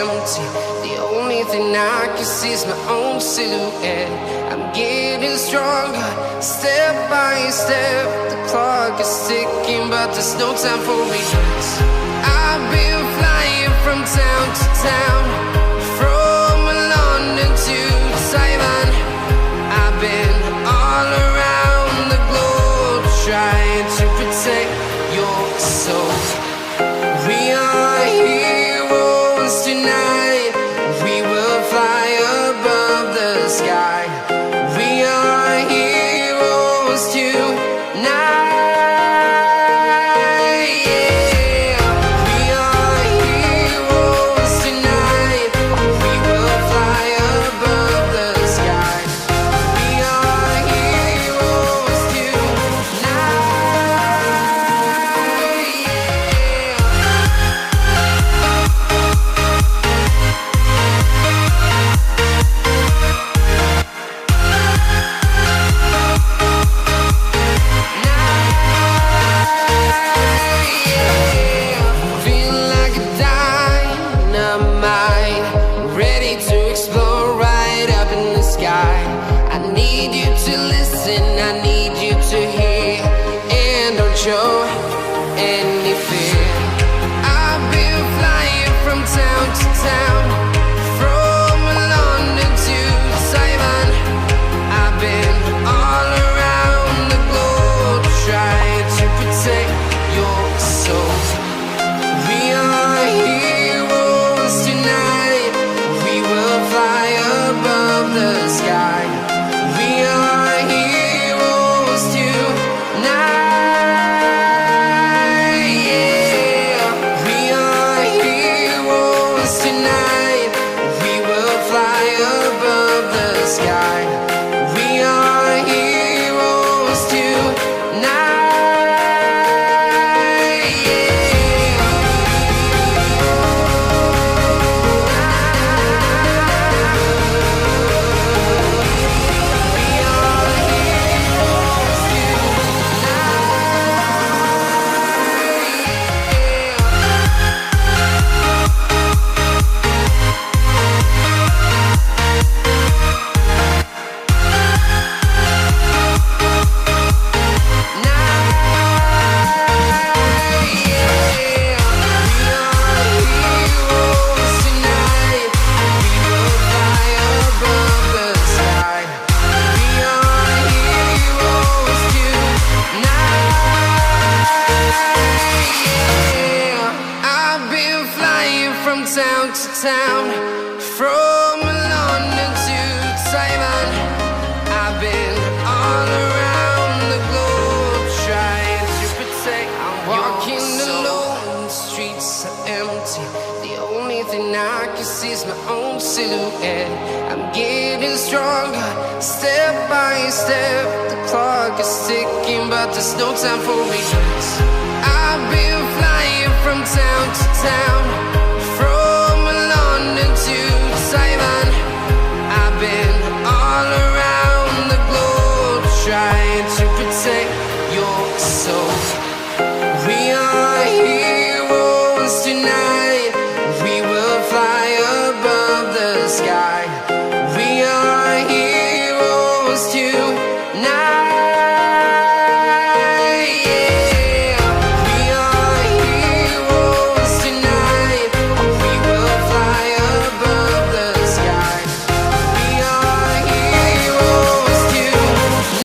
empty. The only thing I can see is my own silhouette. I'm getting stronger, step by step. The clock is ticking, but there's no time for regrets. I've been flying from town to town, from London to Taiwan. I've been all around the globe, trying to protect your soul. We are heroes tonight. We will fly above the sky. We are heroes tonight. Show any fear. I've been flying from town to town, from London to Taiwan. I've been all around the globe, trying to protect your soul. We are heroes tonight. We will fly above the sky. We are heroes tonight. Town to town, from London to Taiwan. I've been all around the globe, trying to protect. I'm walking alone, the streets are empty. The only thing I can see is my own silhouette. I'm getting stronger, step by step. The clock is ticking, but there's no time for regrets. I've been flying from town to town, from London to Taiwan. I've been all around the globe, trying to protect your soul.